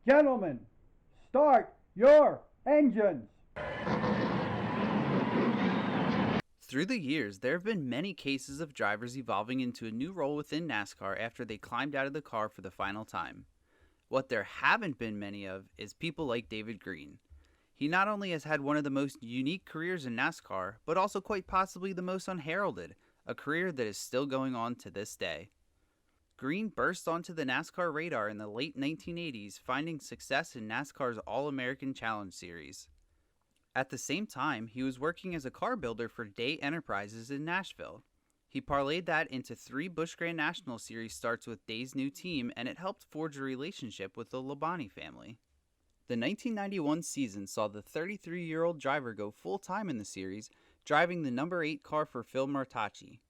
Gentlemen, start your engines. Through the years, there have been many cases of drivers evolving into a new role within NASCAR after they climbed out of the car for the final time. What there haven't been many of is people like David Green. He not only has had one of the most unique careers in NASCAR, but also quite possibly the most unheralded, a career that is still going on to this day. Green burst onto the NASCAR radar in the late 1980s, finding success in NASCAR's All-American Challenge Series. At the same time, he was working as a car builder for Day Enterprises in Nashville. He parlayed that into 3 Busch Grand National Series starts with Day's new team, and it helped forge a relationship with the Labonte family. The 1991 season saw the 33-year-old driver go full-time in the series, driving the number 8 car for Phil Martacci.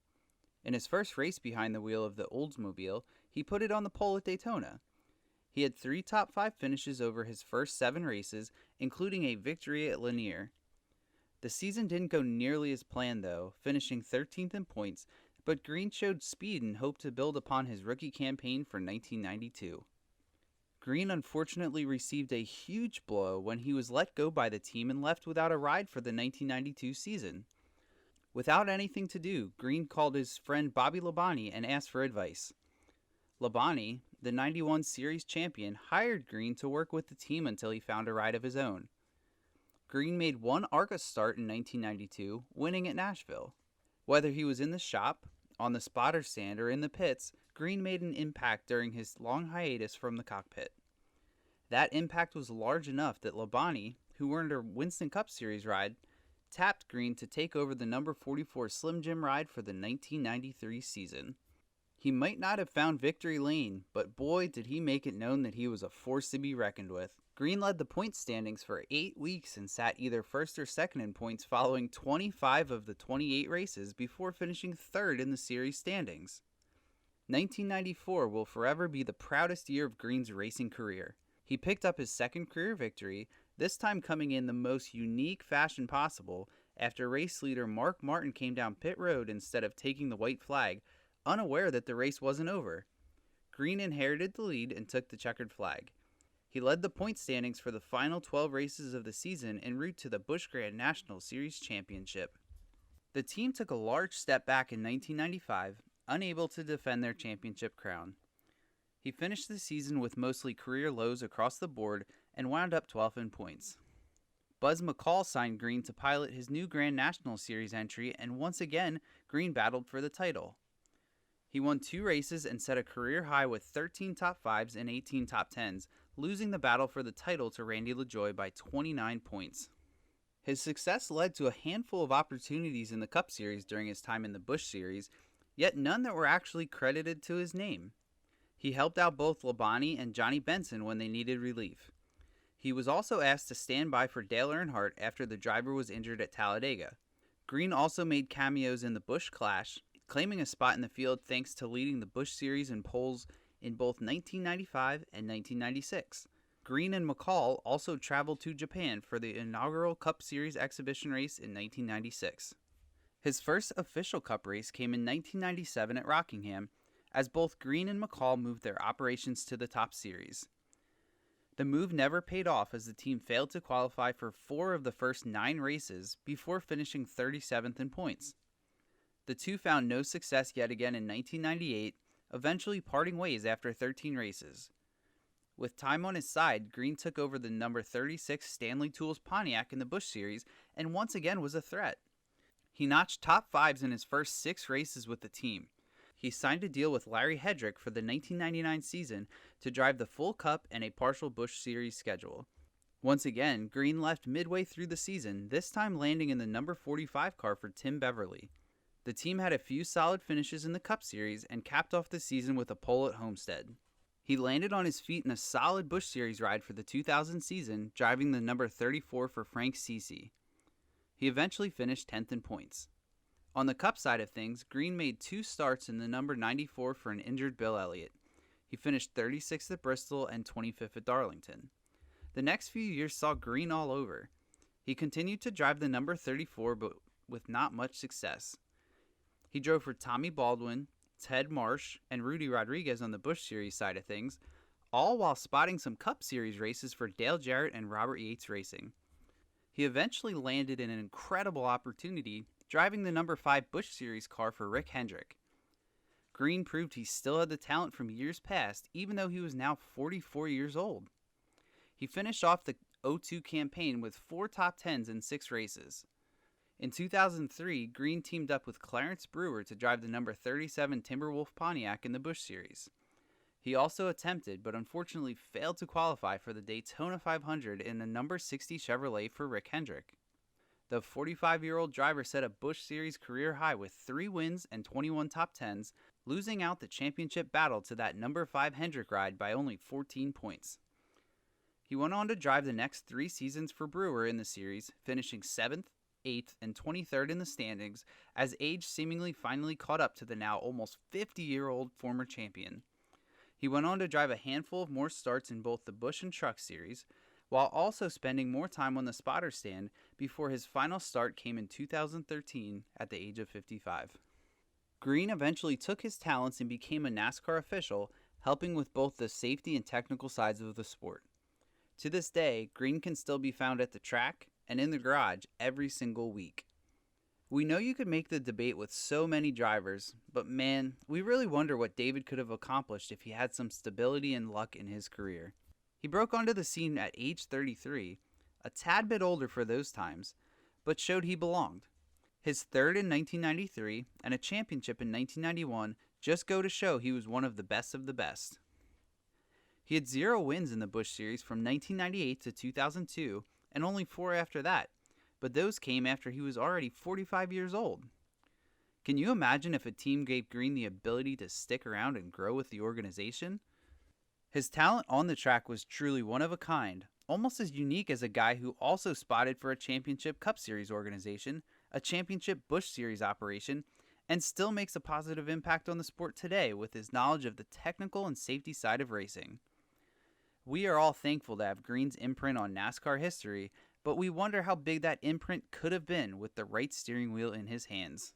In his first race behind the wheel of the Oldsmobile, he put it on the pole at Daytona. He had 3 top 5 finishes over his first 7 races, including a victory at Lanier. The season didn't go nearly as planned though, finishing 13th in points, but Green showed speed and hoped to build upon his rookie campaign for 1992. Green unfortunately received a huge blow when he was let go by the team and left without a ride for the 1992 season. Without anything to do, Green called his friend Bobby Labonte and asked for advice. Labonte, the 91 Series champion, hired Green to work with the team until he found a ride of his own. Green made one ARCA start in 1992, winning at Nashville. Whether he was in the shop, on the spotter stand, or in the pits, Green made an impact during his long hiatus from the cockpit. That impact was large enough that Labonte, who earned a Winston Cup Series ride, tapped Green to take over the number 44 Slim Jim ride for the 1993 season. He might not have found victory lane, but boy did he make it known that he was a force to be reckoned with. Green led the points standings for 8 weeks and sat either first or second in points following 25 of the 28 races before finishing third in the series standings. 1994 will forever be the proudest year of Green's racing career. He picked up his second career victory, this time coming in the most unique fashion possible after race leader Mark Martin came down pit road instead of taking the white flag, unaware that the race wasn't over. Green inherited the lead and took the checkered flag. He led the point standings for the final 12 races of the season en route to the Busch Grand National Series Championship. The team took a large step back in 1995, unable to defend their championship crown. He finished the season with mostly career lows across the board and wound up 12th in points. Buzz McCall signed Green to pilot his new Grand National Series entry, and once again, Green battled for the title. He won 2 races and set a career high with 13 top 5s and 18 top 10s, losing the battle for the title to Randy LaJoie by 29 points. His success led to a handful of opportunities in the Cup Series during his time in the Busch Series, yet none that were actually credited to his name. He helped out both Labonte and Johnny Benson when they needed relief. He was also asked to stand by for Dale Earnhardt after the driver was injured at Talladega. Green also made cameos in the Busch Clash, claiming a spot in the field thanks to leading the Busch Series in poles in both 1995 and 1996. Green and McCall also traveled to Japan for the inaugural Cup Series exhibition race in 1996. His first official Cup race came in 1997 at Rockingham, as both Green and McCall moved their operations to the Top Series. The move never paid off as the team failed to qualify for 4 of the first 9 races before finishing 37th in points. The two found no success yet again in 1998, eventually parting ways after 13 races. With time on his side, Green took over the number 36 Stanley Tools Pontiac in the Busch Series and once again was a threat. He notched top 5s in his first 6 races with the team. He signed a deal with Larry Hedrick for the 1999 season to drive the full Cup and a partial Busch Series schedule. Once again, Green left midway through the season, this time landing in the number 45 car for Tim Beverly. The team had a few solid finishes in the Cup Series and capped off the season with a pole at Homestead. He landed on his feet in a solid Busch Series ride for the 2000 season, driving the number 34 for Frank Cece. He eventually finished 10th in points. On the Cup side of things, Green made 2 starts in the number 94 for an injured Bill Elliott. He finished 36th at Bristol and 25th at Darlington. The next few years saw Green all over. He continued to drive the number 34, but with not much success. He drove for Tommy Baldwin, Ted Marsh, and Rudy Rodriguez on the Busch Series side of things, all while spotting some Cup Series races for Dale Jarrett and Robert Yates Racing. He eventually landed in an incredible opportunity driving the number 5 Busch Series car for Rick Hendrick. Green proved he still had the talent from years past, even though he was now 44 years old. He finished off the 02 campaign with 4 top 10s in 6 races. In 2003, Green teamed up with Clarence Brewer to drive the number 37 Timberwolf Pontiac in the Busch Series. He also attempted, but unfortunately failed to qualify for the Daytona 500 in the number 60 Chevrolet for Rick Hendrick. The 45-year-old driver set a Busch Series career high with 3 wins and 21 top 10s, losing out the championship battle to that number 5 Hendrick ride by only 14 points. He went on to drive the next 3 seasons for Brewer in the series, finishing 7th, 8th, and 23rd in the standings as age seemingly finally caught up to the now almost 50-year-old former champion. He went on to drive a handful of more starts in both the Busch and Truck Series, while also spending more time on the spotter stand before his final start came in 2013 at the age of 55. Green eventually took his talents and became a NASCAR official, helping with both the safety and technical sides of the sport. To this day, Green can still be found at the track and in the garage every single week. We know you could make the debate with so many drivers, but man, we really wonder what David could have accomplished if he had some stability and luck in his career. He broke onto the scene at age 33, a tad bit older for those times, but showed he belonged. His third in 1993 and a championship in 1991 just go to show he was one of the best of the best. He had 0 wins in the Busch Series from 1998 to 2002 and only 4 after that, but those came after he was already 45 years old. Can you imagine if a team gave Green the ability to stick around and grow with the organization? His talent on the track was truly one of a kind, almost as unique as a guy who also spotted for a championship Cup Series organization, a championship Busch Series operation, and still makes a positive impact on the sport today with his knowledge of the technical and safety side of racing. We are all thankful to have Green's imprint on NASCAR history, but we wonder how big that imprint could have been with the right steering wheel in his hands.